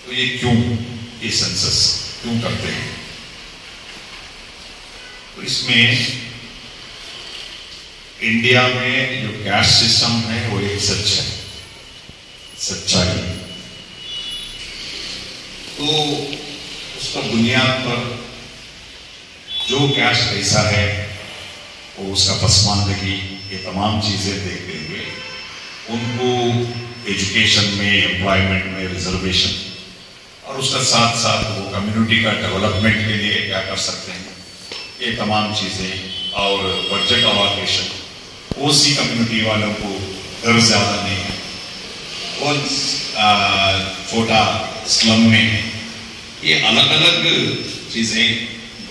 तो ये क्यों, ये सेंसस क्यों करते हैं? तो इसमें इंडिया में जो कैस्ट सिस्टम है वो एक सच्चाई, तो उसका बुनियाद पर जो कैस्ट कैसा है वो उसका पसमानदगी, ये तमाम चीजें देखते हुए उनको एजुकेशन में, एम्प्लॉयमेंट में रिजर्वेशन, और उसका साथ साथ वो कम्युनिटी का डेवलपमेंट के लिए क्या कर सकते हैं, ये तमाम चीजें, और बजट अलोकेशन, ओसी कम्युनिटी वालों को घर ज्यादा नहीं है, बहुत छोटा स्लम में है, ये अलग अलग चीजें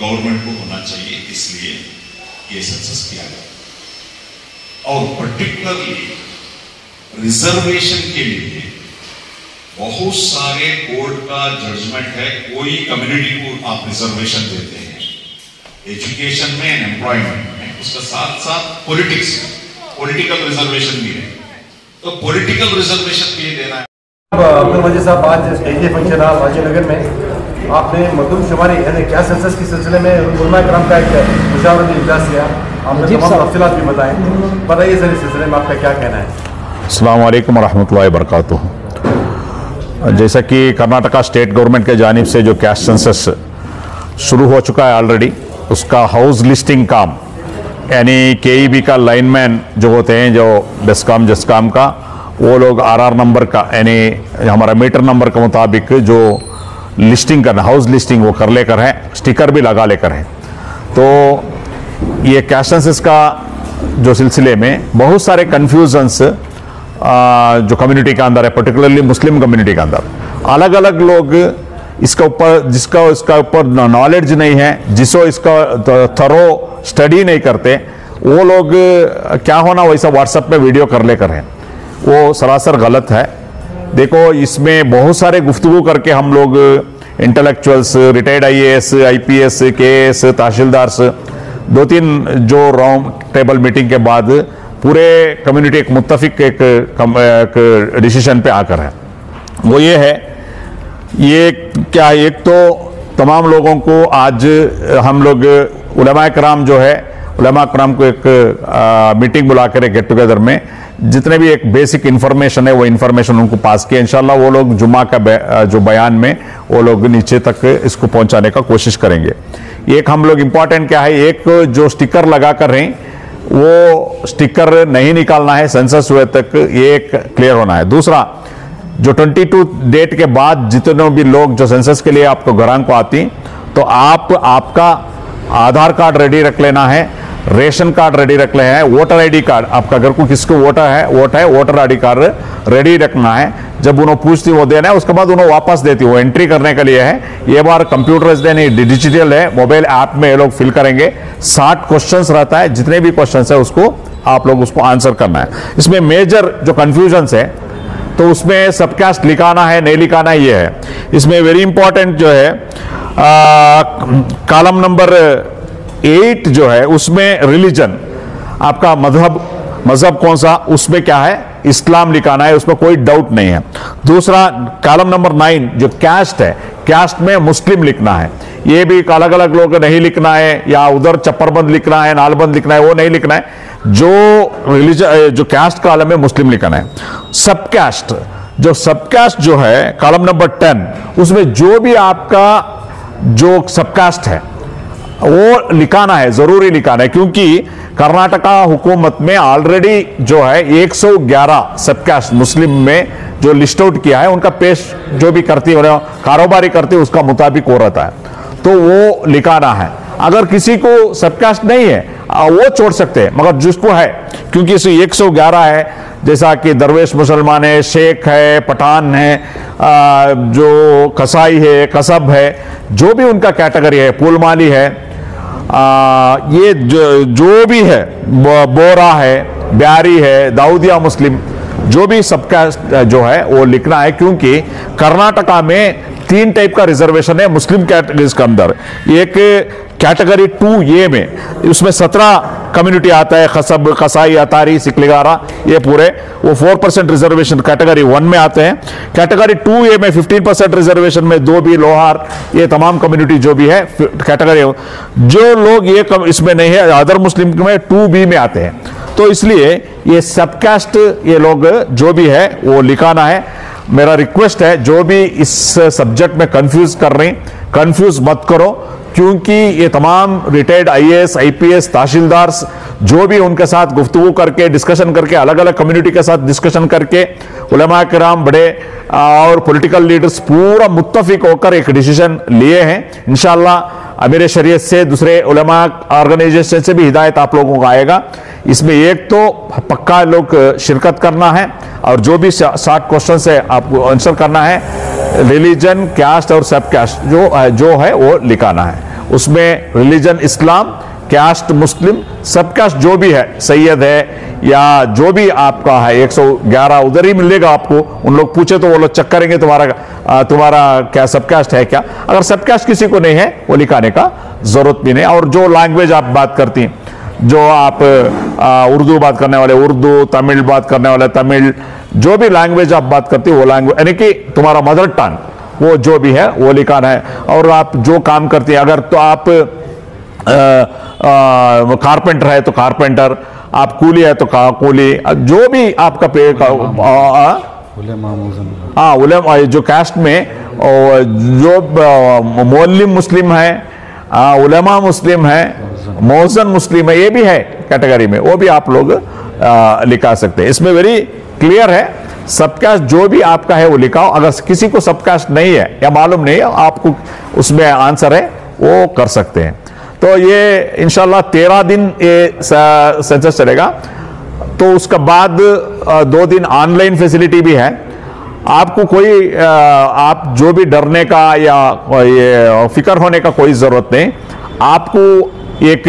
गवर्नमेंट को होना चाहिए, इसलिए ये सेंसस किया गया। और पर्टिकुलरली रिजर्वेशन के लिए बहुत सारे कोर्ट का जजमेंट है, कोई कम्युनिटी को आप रिजर्वेशन देते हैं एजुकेशन में, एम्प्लॉयमेंट में, उसका साथ साथ पॉलिटिक्स में पॉलिटिकल रिजर्वेशन भी है, तो पॉलिटिकल रिजर्वेशन के लिए देना है। अब्दुल मजीद साहब, आज स्टेज फंक्शन रहा वाजीनगर में, आपने मरदूमशुमारी यानी क्या सेंसस के सिलसिले में उलमा कराम का एक मुशावरती इजलास किया, आपने तमाम तफसीलात भी बताएं, बताइए सर इस सिलसिले में आपका क्या कहना है? अस्सलाम वालेकुम रहमतुल्लाहि व बरकातुहू। जैसा कि कर्नाटका स्टेट गवर्नमेंट के जानिब से जो कैस्ट सेंसस शुरू हो चुका है ऑलरेडी, उसका हाउस लिस्टिंग काम, यानी केईबी का लाइनमैन जो होते हैं, जो बेस्कॉम जस्कॉम का, वो लोग आरआर नंबर का, यानी हमारा मीटर नंबर के मुताबिक जो लिस्टिंग करना, हाउस लिस्टिंग वो कर लेकर है, स्टिकर भी लगा लेकर है। तो ये कैस्ट सेंसस का जो सिलसिले में बहुत सारे कन्फ्यूजन्स जो कम्युनिटी के अंदर है, पर्टिकुलरली मुस्लिम कम्युनिटी के अंदर, अलग अलग लोग इसका ऊपर, इसका ऊपर नॉलेज नहीं है, जिसको इसका थरो स्टडी नहीं करते, वो लोग क्या होना वैसा व्हाट्सएप में वीडियो कर लेकर है, वो सरासर गलत है। देखो, इसमें बहुत सारे गुफ्तगू करके हम लोग intellectuals, retired IAS, IPS, KS, tehsildars, 2-3 जो राउंड टेबल मीटिंग के बाद पूरे कम्युनिटी एक मुत्तफिक एक डिसीजन पे आकर है। वो ये है, ये क्या, एक तो तमाम लोगों को आज हम लोग उलमा कराम जो है, उलमा कराम को एक मीटिंग बुला कर गेट टुगेदर में जितने भी एक बेसिक इन्फॉर्मेशन है वो इन्फॉर्मेशन उनको पास किया। इंशाल्लाह वो लोग जुम्मा का जो बयान में वो लोग नीचे तक इसको पहुंचाने का कोशिश करेंगे। एक हम लोग इंपॉर्टेंट क्या है, एक जो स्टिकर लगा कर रहे हैं वो स्टिकर नहीं निकालना है सेंसस हुए तक, ये एक क्लियर होना है। दूसरा, जो 22 डेट के बाद जितने भी लोग जो सेंसस के लिए आपको घरान को आती, तो आपका आधार कार्ड रेडी रख लेना है, रेशन कार्ड रेडी रख लेना है, वोटर आईडी कार्ड, आपका अगर कोई किसको वोट है वोटर आईडी कार्ड रेडी रखना है। जब उन्होंने पूछती वो देना है, उसके बाद उन्होंने वापस देती, वो एंट्री करने के लिए है। ये बार कंप्यूटराइज्ड है, नहीं डिजिटल है, मोबाइल ऐप में ये लोग फिल करेंगे। 60 क्वेश्चंस रहता है, जितने भी क्वेश्चंस है उसको आप लोग उसको आंसर करना है। इसमें मेजर जो कंफ्यूजन्स है, तो उसमें सबकास्ट लिखाना है नहीं लिखाना है, ये है। इसमें वेरी इंपॉर्टेंट जो है कॉलम नंबर 8 जो है, उसमें रिलीजन, आपका मजहब कौन सा, उसमें क्या है, इस्लाम लिखाना है, उसमें कोई डाउट नहीं है। दूसरा, कॉलम नंबर 9 जो कैस्ट है, कैस्ट में मुस्लिम लिखना है, ये भी अलग अलग लोग नहीं लिखना है, या उधर चप्परबंद लिखना है, नालबंद लिखना है, वो नहीं लिखना है। जो रिलीजन, जो कैस्ट कॉलम में मुस्लिम लिखना है। सब कैस्ट जो है कॉलम नंबर 10, उसमें जो भी आपका जो सबकास्ट है वो लिखाना है, जरूरी लिखाना है, क्योंकि कर्नाटका हुकूमत में ऑलरेडी जो है 111 सबकास्ट मुस्लिम में जो लिस्ट आउट किया है, उनका पेश जो भी करती है, कारोबारी करती है, उसका मुताबिक हो रहता है, तो वो लिखाना है। अगर किसी को सबकास्ट नहीं है वो छोड़ सकते हैं, मगर जिसको है, क्योंकि इसे 111 है, जैसा कि दरवेश मुसलमान है, शेख है, पठान है, जो कसाई है, कसब है, जो भी उनका कैटेगरी है, पुलमाली है, ये जो भी है, बोरा है, ब्यारी है, दाऊदिया मुस्लिम, जो भी सबकास्ट जो है वो लिखना है, क्योंकि कर्नाटका में 3 टाइप का रिजर्वेशन है मुस्लिम कैटेगरीज के अंदर। एक कैटेगरी 2A में उसमें 17 कम्युनिटी आता है, खसब, कसाई, अतारी, सिकलिगारा, ये पूरे वो 4% रिजर्वेशन कैटेगरी 1 में आते हैं। कैटेगरी 2A में 15% रिजर्वेशन में धोबी, लोहार, ये तमाम कम्युनिटी जो भी है कैटेगरी, जो लोग ये इसमें नहीं है अदर मुस्लिम में 2B में आते हैं। तो इसलिए ये सबकास्ट ये लोग जो भी है वो लिखाना है। मेरा रिक्वेस्ट है जो भी इस सब्जेक्ट में कंफ्यूज कर रहे हैं, कंफ्यूज मत करो, क्योंकि ये तमाम रिटायर्ड IAS, IPS, तहसीलदार जो भी उनके साथ गुफ्तगू करके डिस्कशन करके अलग अलग कम्युनिटी के साथ डिस्कशन करके उलमा किराम बड़े और पॉलिटिकल लीडर्स पूरा मुत्तफिक होकर एक डिसीजन लिए हैं। इंशाअल्लाह अमीर शरीयत से दूसरे उलमा ऑर्गेनाइजेशन से भी हिदायत आप लोगों को आएगा। इसमें एक तो पक्का लोग शिरकत करना है और जो भी 60 क्वेश्चन है आपको आंसर करना है। रिलीजन, कैस्ट और सब कैस्ट जो है वो लिखाना है। उसमें रिलीजन इस्लाम, कैस्ट मुस्लिम, सब कैस्ट जो भी है, सैयद है या जो भी आपका है 111 उधर ही मिलेगा आपको। उन लोग पूछे तो वो लोग चेक करेंगे तुम्हारा क्या सब कैस्ट है क्या। अगर सब कैस्ट किसी को नहीं है वो लिखाने का जरूरत भी नहीं। और जो लैंग्वेज आप बात करती हैं, जो आप उर्दू बात करने वाले उर्दू, तमिल बात करने वाले तमिल, जो भी लैंग्वेज आप बात करती है वो लैंग्वेज यानी कि तुम्हारा मदर टंग वो जो भी है वो लिखाना है। और आप जो काम करती हैं, अगर तो आप कारपेंटर है तो कारपेंटर, आप कूली है तो कूली, जो भी आपका पे उलेमा जो कास्ट में जो मोल्लिम मुस्लिम है, उलेमा मुस्लिम है, मौजन मुस्लिम है, ये भी है कैटेगरी में, वो भी आप लोग लिखा सकते हैं। इसमें वेरी क्लियर है, सबकास्ट जो भी आपका है वो लिखाओ। अगर किसी को सबकास्ट नहीं है या मालूम नहीं है, आपको उसमें आंसर है वो कर सकते हैं। तो ये इंशाल्लाह 13 दिन ये सेंसस चलेगा। तो उसके बाद 2 दिन ऑनलाइन फैसिलिटी भी है। आपको कोई आप जो भी डरने का या ये फिक्र होने का कोई जरूरत नहीं। आपको एक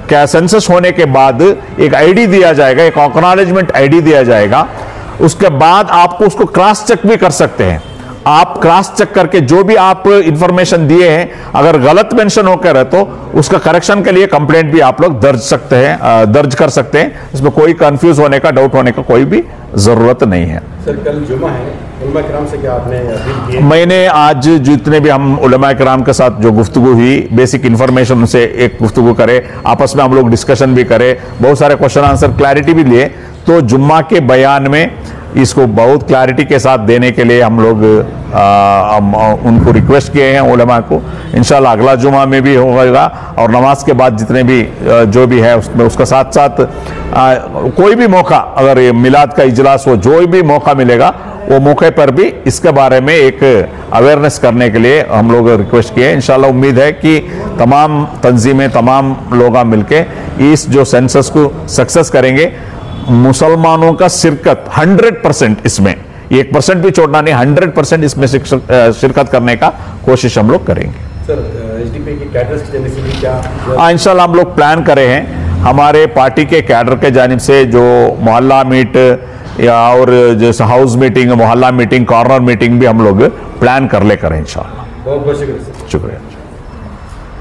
क्या सेंसस होने के बाद एक आईडी दिया जाएगा, एक एक्नॉलेजमेंट आईडी दिया जाएगा। उसके बाद आपको उसको क्रॉस चेक भी कर सकते हैं। आप क्रॉस चेक करके जो भी आप इंफॉर्मेशन दिए हैं, अगर गलत मेंशन होकर है तो उसका करेक्शन के लिए कंप्लेंट भी आप लोग दर्ज कर सकते हैं। इसमें कोई कंफ्यूज होने का, डाउट होने का कोई भी जरूरत नहीं है। सर कल जुमा है, उलमा किराम से क्या आपने अपील की है? मैंने आज जितने भी हम उलमा किराम के साथ जो गुफ्तगू हुई, बेसिक इंफॉर्मेशन उनसे एक गुफ्तगू करे, आपस में हम लोग डिस्कशन भी करें, बहुत सारे क्वेश्चन आंसर क्लैरिटी भी लिए। तो जुम्मा के बयान में इसको बहुत क्लैरिटी के साथ देने के लिए हम लोग उनको रिक्वेस्ट किए हैं उलमा को। इंशाल्लाह अगला जुमा में भी होगा और नमाज के बाद जितने भी जो भी है उसमें उसका साथ साथ कोई भी मौका, अगर ये मिलाद का इजलास हो, जो भी मौका मिलेगा वो मौके पर भी इसके बारे में एक अवेयरनेस करने के लिए हम लोग रिक्वेस्ट किए। इंशाल्लाह उम्मीद है कि तमाम तंजीमें, तमाम लोग मिलके इस जो सेंसस को सक्सेस करेंगे। मुसलमानों का शिरकत 100% इसमें 1% भी छोड़ना नहीं, 100% इसमें शिरकत करने का कोशिश हम लोग करेंगे। सर एसडीपी की कैडर्स की जानिब से भी क्या इंशाल्लाह हम लोग प्लान करे हैं। हमारे पार्टी के कैडर के जानिब से जो मोहल्ला मीट या और जैसे हाउस मीटिंग, मोहल्ला मीटिंग, कॉर्नर मीटिंग भी हम लोग प्लान कर ले करें इंशाल्लाह। बहुत बहुत शुक्रिया। शुक्रिया।